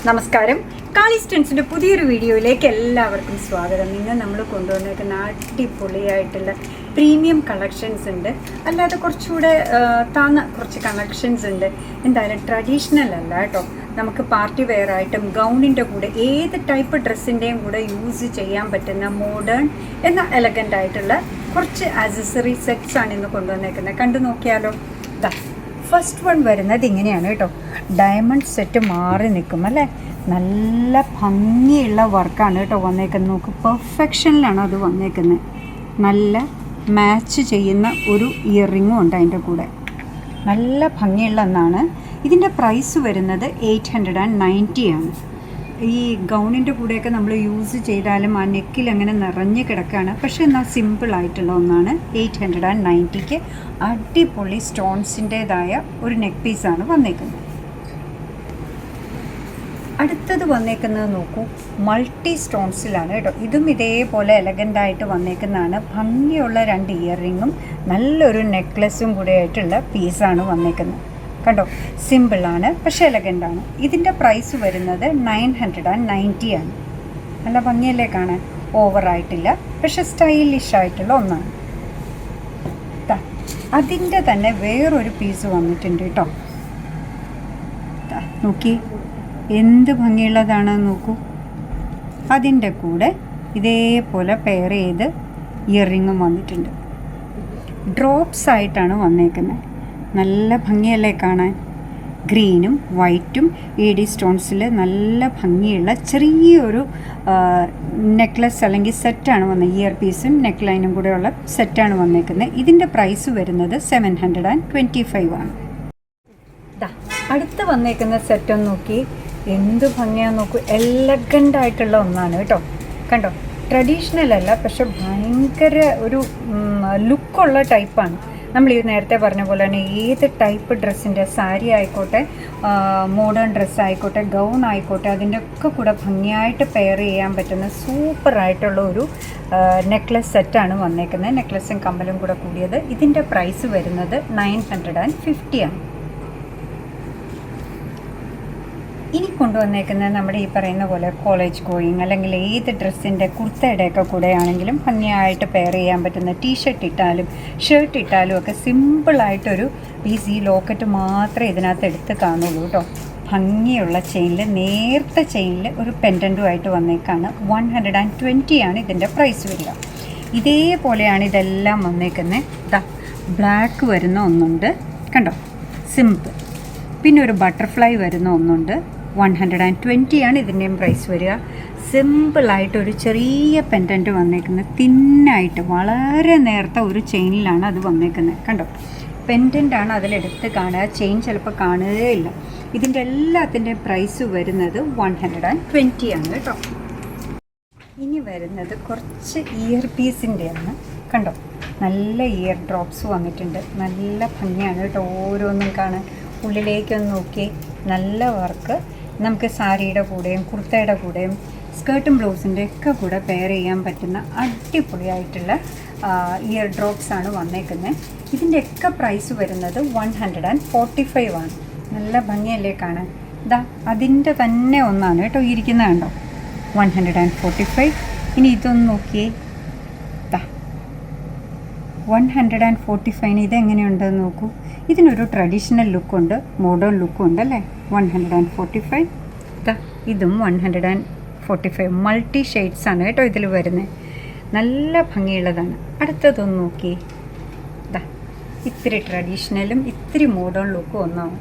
നമസ്കാരം. കാളി സ്റ്റൺസിൻ്റെ പുതിയൊരു വീഡിയോയിലേക്ക് എല്ലാവർക്കും സ്വാഗതം. ഇന്ന് നമ്മൾ കൊണ്ടുവന്നേക്കുന്ന അടിപൊളിയായിട്ടുള്ള പ്രീമിയം കളക്ഷൻസ് ഉണ്ട്, അല്ലാതെ കുറച്ചുകൂടെ താന്ന കുറച്ച് കളക്ഷൻസ് ഉണ്ട്. എന്തായാലും ട്രഡീഷണൽ അല്ല കേട്ടോ, നമുക്ക് പാർട്ടി വെയർ ആയിട്ടും ഗൗണിൻ്റെ കൂടെ ഏത് ടൈപ്പ് ഡ്രസ്സിൻ്റെയും കൂടെ യൂസ് ചെയ്യാൻ പറ്റുന്ന മോഡേൺ എന്ന എലഗൻ്റ് ആയിട്ടുള്ള കുറച്ച് ആക്സസറി സെറ്റ്സ് ആണ് ഇന്ന് കൊണ്ടുവന്നേക്കുന്നത്. കണ്ടു നോക്കിയാലോ. ഫസ്റ്റ് വൺ വരുന്നത് ഇങ്ങനെയാണ് കേട്ടോ. ഡയമണ്ട് സെറ്റ് മാറി നിൽക്കും അല്ലേ, നല്ല ഭംഗിയുള്ള വർക്കാണ് കേട്ടോ വന്നേക്കുന്നത്. നോക്ക്, പെർഫെക്ഷനിലാണ് അത് വന്നേക്കുന്നത്. നല്ല മാച്ച് ചെയ്യുന്ന ഒരു ഇയർ റിങ്ങും ഉണ്ട് അതിൻ്റെ കൂടെ. നല്ല ഭംഗിയുള്ള ഒന്നാണ്. ഇതിൻ്റെ പ്രൈസ് വരുന്നത് 890 ആണ്. ഈ ഗൗണിൻ്റെ കൂടെയൊക്കെ നമ്മൾ യൂസ് ചെയ്താലും ആ നെക്കിൽ അങ്ങനെ നിറഞ്ഞ് കിടക്കുകയാണ്. പക്ഷേ എന്നാൽ സിമ്പിളായിട്ടുള്ള ഒന്നാണ്. 890ക്ക് അടിപൊളി സ്റ്റോൺസിൻ്റേതായ ഒരു നെക്ക് പീസാണ് വന്നേക്കുന്നത്. അടുത്തത് വന്നേക്കുന്നത് നോക്കൂ, മൾട്ടി സ്റ്റോൺസിലാണ് കേട്ടോ. ഇതും ഇതേപോലെ എലഗൻ്റായിട്ട് വന്നേക്കുന്നതാണ്. ഭംഗിയുള്ള 2 ഇയർ റിങ്ങും നല്ലൊരു നെക്ലസും കൂടെ ആയിട്ടുള്ള പീസാണ് വന്നേക്കുന്നത്. കണ്ടോ, സിമ്പിളാണ് പക്ഷേ എലഗൻ്റാണ്. ഇതിൻ്റെ പ്രൈസ് വരുന്നത് 990 ആണ്. നല്ല ഭംഗിയല്ലേ കാണാൻ, ഓവറായിട്ടില്ല, പക്ഷെ സ്റ്റൈലിഷ് ആയിട്ടുള്ള ഒന്നാണ്. അതിൻ്റെ തന്നെ വേറൊരു പീസ് വന്നിട്ടുണ്ട് കേട്ടോ. നോക്കി, എന്ത് ഭംഗിയുള്ളതാണ് നോക്കൂ. അതിൻ്റെ കൂടെ ഇതേപോലെ പെയർ ചെയ്ത് ഇയർ റിങ്ങും വന്നിട്ടുണ്ട്. ഡ്രോപ്സ് ആയിട്ടാണ് വന്നേക്കുന്നത്. നല്ല ഭംഗിയല്ലേ കാണാൻ. ഗ്രീനും വൈറ്റും ED സ്റ്റോൺസിൽ നല്ല ഭംഗിയുള്ള ചെറിയൊരു നെക്ലസ് അല്ലെങ്കിൽ സെറ്റാണ് വന്നത്. ഇയർ പീസും നെക്ക് ലൈനും കൂടെയുള്ള സെറ്റാണ് വന്നേക്കുന്നത്. ഇതിൻ്റെ പ്രൈസ് വരുന്നത് 725 ആണ്. അടുത്ത് വന്നേക്കുന്ന സെറ്റ് ഒന്ന് നോക്കി, എന്ത് ഭംഗിയാന്ന് നോക്കൂ. എലഗൻ്റ് ആയിട്ടുള്ള ഒന്നാണ് കേട്ടോ. കണ്ടോ, ട്രഡീഷണൽ അല്ല, പക്ഷെ ഭയങ്കര ഒരു ലുക്കുള്ള ടൈപ്പാണ്. നമ്മൾ ഈ നേരത്തെ പറഞ്ഞ പോലെ തന്നെ ഏത് ടൈപ്പ് ഡ്രസ്സിൻ്റെ, സാരി ആയിക്കോട്ടെ, മോഡേൺ ഡ്രസ്സ് ആയിക്കോട്ടെ, ഗൗൺ ആയിക്കോട്ടെ, അതിൻ്റെ ഒക്കെ കൂടെ ഭംഗിയായിട്ട് പെയർ ചെയ്യാൻ പറ്റുന്ന സൂപ്പറായിട്ടുള്ള ഒരു നെക്ലസ് സെറ്റാണ് വന്നേക്കുന്നത്. നെക്ലസും കമ്മലും കൂടെ കൂടിയത്. ഇതിൻ്റെ പ്രൈസ് വരുന്നത് 950 ആണ്. ഇനി കൊണ്ടുവന്നേക്കുന്നത് നമ്മുടെ ഈ പറയുന്ന പോലെ കോളേജ് ഗോയിങ് അല്ലെങ്കിൽ ഏത് ഡ്രസ്സിൻ്റെ കുർത്തയുടെയൊക്കെ കൂടെ ആണെങ്കിലും ഭംഗിയായിട്ട് പെയർ ചെയ്യാൻ പറ്റുന്ന ടീഷർട്ട് ഇട്ടാലും ഷർട്ട് ഇട്ടാലും ഒക്കെ സിമ്പിളായിട്ടൊരു പീസ്. ഈ ലോക്കറ്റ് മാത്രമേ ഇതിനകത്ത് എടുത്ത് കാണുള്ളൂ കേട്ടോ. ഭംഗിയുള്ള ചെയിനിൽ, നേർത്ത ചെയിനിൽ ഒരു പെൻഡൻറ്റുമായിട്ട് വന്നേക്കാണ്. 120 ആണ് ഇതിൻ്റെ പ്രൈസ് വരിക. ഇതേപോലെയാണ് ഇതെല്ലാം വന്നേക്കുന്നത്. ബ്ലാക്ക് വരുന്ന ഒന്നുണ്ട് കണ്ടോ, സിമ്പിൾ. പിന്നെ ഒരു ബട്ടർഫ്ലൈ വരുന്ന ഒന്നുണ്ട്. 120 ആണ് ഇതിൻ്റെയും പ്രൈസ് വരിക. സിമ്പിളായിട്ടൊരു ചെറിയ പെൻഡൻറ്റ് വന്നേക്കുന്നത്. തിന്നായിട്ട് വളരെ നേർത്ത ഒരു ചെയിനിലാണ് അത് വന്നേക്കുന്നത്. കണ്ടോ, പെൻഡൻ്റാണ് അതിലെടുത്ത് കാണുക, ചെയിൻ ചിലപ്പോൾ കാണുകയില്ല. ഇതിൻ്റെ എല്ലാത്തിൻ്റെയും പ്രൈസ് വരുന്നത് 120 ആണ് കേട്ടോ. ഇനി വരുന്നത് കുറച്ച് ഇയർ പീസിൻ്റെയാണ്. കണ്ടോ, നല്ല ഇയർ ഡ്രോപ്സ് വന്നിട്ടുണ്ട്. നല്ല ഭംഗിയാണ് കേട്ടോ ഓരോന്നും കാണാൻ. ഉള്ളിലേക്കൊന്ന് നോക്കി, നല്ല വർക്ക്. നമുക്ക് സാരിയുടെ കൂടെയും കുർത്തയുടെ കൂടെയും സ്കേർട്ടും ബ്ലൗസിൻ്റെ ഒക്കെ കൂടെ പെയർ ചെയ്യാൻ പറ്റുന്ന അടിപൊളിയായിട്ടുള്ള ഇയർ ഡ്രോപ്സ് ആണ് വന്നേക്കുന്നത്. ഇതിൻ്റെയൊക്കെ പ്രൈസ് വരുന്നത് 145 ആണ്. നല്ല ഭംഗിയല്ലേ കാണാൻ. അതിൻ്റെ തന്നെ ഒന്നാണ് കേട്ടോ ഇരിക്കുന്നത്. കണ്ടോ, 145. ഇനി ഇതൊന്ന് നോക്കിയേ, 145. ഇതെങ്ങനെയുണ്ടെന്ന് നോക്കൂ. ഇതിനൊരു ട്രഡീഷണൽ ലുക്കുണ്ട്, മോഡേൺ ലുക്കും ഉണ്ട് അല്ലേ. 145. ഇതും 145. മൾട്ടി ഷെയ്ഡ്സ് ആണ് കേട്ടോ ഇതിൽ വരുന്നത്. നല്ല ഭംഗിയുള്ളതാണ്. അടുത്തതൊന്ന് നോക്കി, ഇത്തിരി ട്രഡീഷണലും ഇത്തിരി മോഡേൺ ലുക്കും ഒന്നാവും.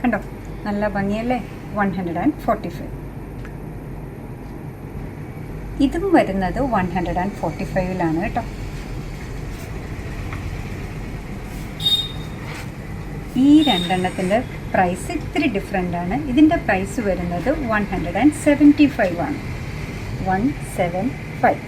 കണ്ടോ, നല്ല ഭംഗിയല്ലേ. 145. ഇതും വരുന്നത് 145 കേട്ടോ. ഈ രണ്ടെണ്ണത്തിൻ്റെ പ്രൈസ് ഇത്തിരി ഡിഫറെൻ്റ് ആണ്. ഇതിൻ്റെ പ്രൈസ് വരുന്നത് 175 ആണ്. 175.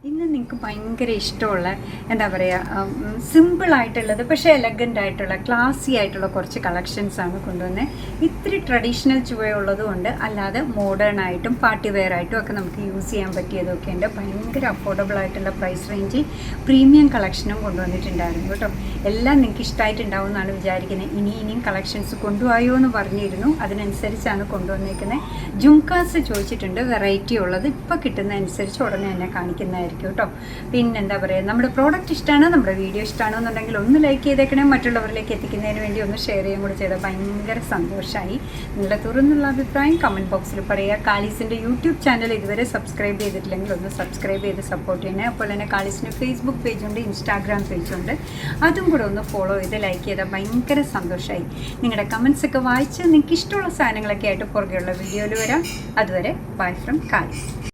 ഇന്ന് നമുക്ക് ഭയങ്കര ഇഷ്ടമുള്ള എന്താ പറയുക സിമ്പിളായിട്ടുള്ളത് പക്ഷേ എലഗൻ്റ് ആയിട്ടുള്ള ക്ലാസി ആയിട്ടുള്ള കുറച്ച് കളക്ഷൻസാണ് കൊണ്ടുവന്നത്. ഇത്തിരി ട്രഡീഷണൽ ചുവയുള്ളതും ഉണ്ട്, അല്ലാതെ മോഡേൺ ആയിട്ടും പാർട്ടി വെയർ ആയിട്ടും ഒക്കെ നമുക്ക് യൂസ് ചെയ്യാൻ പറ്റിയതൊക്കെ ഉണ്ട്. ഭയങ്കര അഫോർഡബിൾ ആയിട്ടുള്ള പ്രൈസ് റേഞ്ചിൽ പ്രീമിയം കളക്ഷനും കൊണ്ടുവന്നിട്ടുണ്ടായിരുന്നു കേട്ടോ. എല്ലാം നിങ്ങൾക്ക് ഇഷ്ടമായിട്ടുണ്ടാവും എന്നാണ് വിചാരിക്കുന്നത്. ഇനിയും കളക്ഷൻസ് കൊണ്ടുപോയോ എന്ന് പറഞ്ഞിരുന്നു, അതിനനുസരിച്ചാണ് കൊണ്ടുവന്നേക്കുന്നത്. ജുംകാസ് ചോദിച്ചിട്ടുണ്ട്, വെറൈറ്റി ഉള്ളത് ഇപ്പോൾ കിട്ടുന്നതനുസരിച്ച് ഉടനെ തന്നെ കാണിക്കുന്നതായിരിക്കും കേട്ടോ. പിന്നെന്താ പറയുക, നമ്മുടെ പ്രോഡക്റ്റ് ഇഷ്ടമാണ്, നമ്മുടെ വീഡിയോ ഇഷ്ടമാണെന്നുണ്ടെങ്കിൽ ഒന്ന് ലൈക്ക് ചെയ്തേക്കണേ, മറ്റുള്ളവരിലേക്ക് എത്തിക്കുന്നതിന് വേണ്ടി ഒന്ന് ഷെയർ ചെയ്യുകയും കൂടി ചെയ്താൽ ഭയങ്കര സന്തോഷമായി. നിങ്ങളുടെ തുറന്നുള്ള അഭിപ്രായം കമൻറ്റ് ബോക്സിൽ പറയുക. കാലീസിൻ്റെ യൂട്യൂബ് ചാനൽ ഇതുവരെ സബ്സ്ക്രൈബ് ചെയ്തിട്ടില്ലെങ്കിൽ ഒന്ന് സബ്സ്ക്രൈബ് ചെയ്ത് സപ്പോർട്ട് ചെയ്യണേ. അപ്പോൾ തന്നെ കാലീസിൻ്റെ ഫേസ്ബുക്ക് പേജുണ്ട്, ഇൻസ്റ്റാഗ്രാം പേജുണ്ട്, അതും കൂടെ ഒന്ന് ഫോളോ ചെയ്ത് ലൈക്ക് ചെയ്താൽ ഭയങ്കര സന്തോഷമായി. നിങ്ങളുടെ കമൻസൊക്കെ വായിച്ച് നിങ്ങൾക്ക് ഇഷ്ടമുള്ള സാധനങ്ങളൊക്കെ ആയിട്ട് പുറകെയുള്ള വീഡിയോയിൽ വരാം. അതുവരെ ബൈ ഫ്രം കാലീസ്.